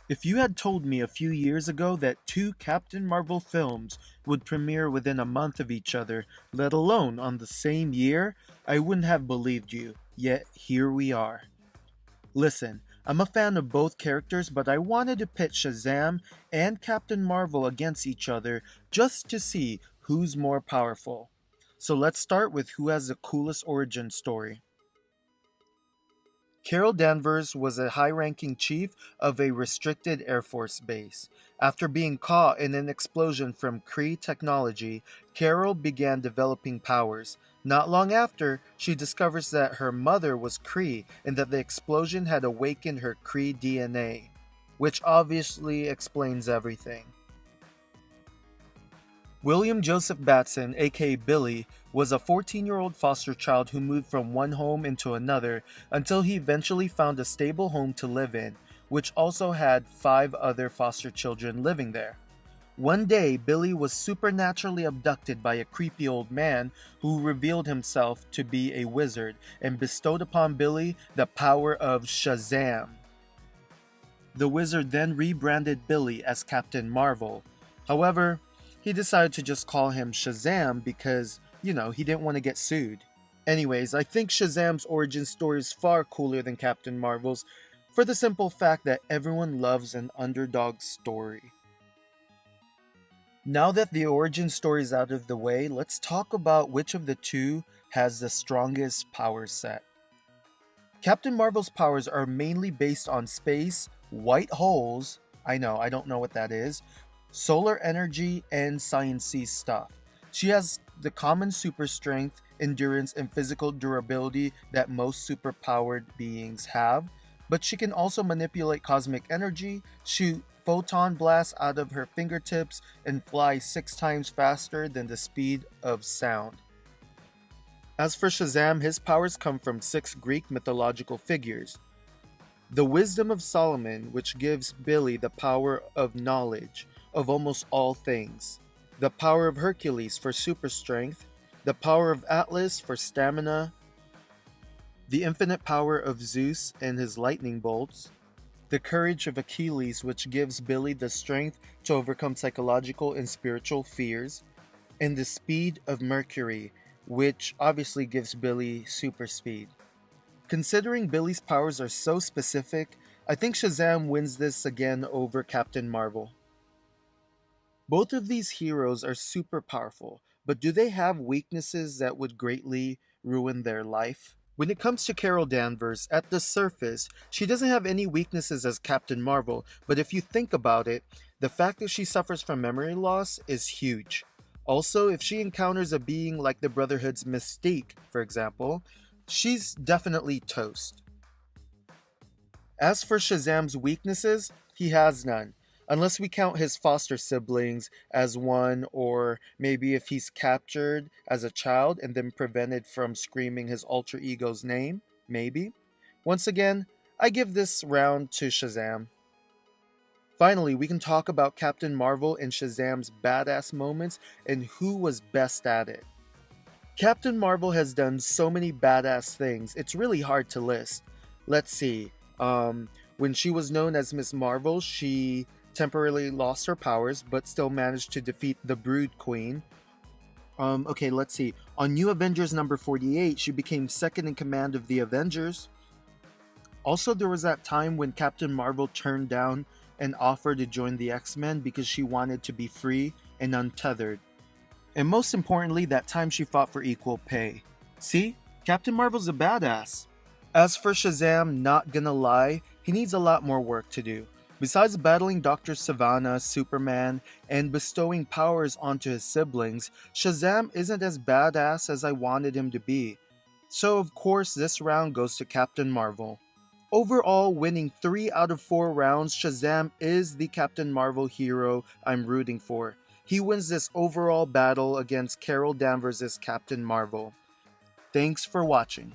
If you had told me a few years ago that two Captain Marvel films would premiere within a month of each other, let alone on the same year, I wouldn't have believed you. Yet here we are. Listen, I'm a fan of both characters, but I wanted to pit Shazam and Captain Marvel against each other just to see who's more powerful. So let's start with who has the coolest origin story. Carol Danvers was a high ranking chief of a restricted Air Force base. After being caught in an explosion from Kree technology, Carol began developing powers. Not long after, she discovers that her mother was Kree and that the explosion had awakened her Kree DNA, which obviously explains everything. William Joseph Batson, aka Billy, was a 14-year-old foster child who moved from one home into another until he eventually found a stable home to live in, which also had 5 other foster children living there. One day, Billy was supernaturally abducted by a creepy old man who revealed himself to be a wizard and bestowed upon Billy the power of Shazam. The wizard then rebranded Billy as Captain Marvel. However, he decided to just call him Shazam because, he didn't want to get sued. Anyways, I think Shazam's origin story is far cooler than Captain Marvel's for the simple fact that everyone loves an underdog story. Now that the origin story is out of the way, let's talk about which of the two has the strongest power set. Captain Marvel's powers are mainly based on space, white holes, I don't know what that is, solar energy, and sciencey stuff. She has the common super strength, endurance, and physical durability that most superpowered beings have, but she can also manipulate cosmic energy, shoot photon blasts out of her fingertips, and fly 6 times faster than the speed of sound. As for Shazam, his powers come from 6 Greek mythological figures. The wisdom of Solomon, which gives Billy the power of knowledge of almost all things. The power of Hercules for super strength. The power of Atlas for stamina. The infinite power of Zeus and his lightning bolts. The courage of Achilles, which gives Billy the strength to overcome psychological and spiritual fears. And the speed of Mercury, which obviously gives Billy super speed. Considering Billy's powers are so specific, I think Shazam wins this again over Captain Marvel. Both of these heroes are super powerful, but do they have weaknesses that would greatly ruin their life? When it comes to Carol Danvers, at the surface, she doesn't have any weaknesses as Captain Marvel, but if you think about it, the fact that she suffers from memory loss is huge. Also, if she encounters a being like the Brotherhood's Mystique, for example, she's definitely toast. As for Shazam's weaknesses, he has none. Unless we count his foster siblings as one, or maybe if he's captured as a child and then prevented from screaming his alter ego's name, maybe. Once again, I give this round to Shazam. Finally, we can talk about Captain Marvel and Shazam's badass moments and who was best at it. Captain Marvel has done so many badass things, it's really hard to list. Let's see. When she was known as Miss Marvel, she temporarily lost her powers, but still managed to defeat the Brood Queen. Okay, let's see. On New Avengers number 48, she became second in command of the Avengers. Also, there was that time when Captain Marvel turned down an offer to join the X-Men because she wanted to be free and untethered. And most importantly, that time she fought for equal pay. See? Captain Marvel's a badass. As for Shazam, not gonna lie, he needs a lot more work to do. Besides battling Dr. Savannah, Superman, and bestowing powers onto his siblings, Shazam isn't as badass as I wanted him to be. So of course this round goes to Captain Marvel. Overall, winning 3 out of 4 rounds, Shazam is the Captain Marvel hero I'm rooting for. He wins this overall battle against Carol Danvers' Captain Marvel. Thanks for watching.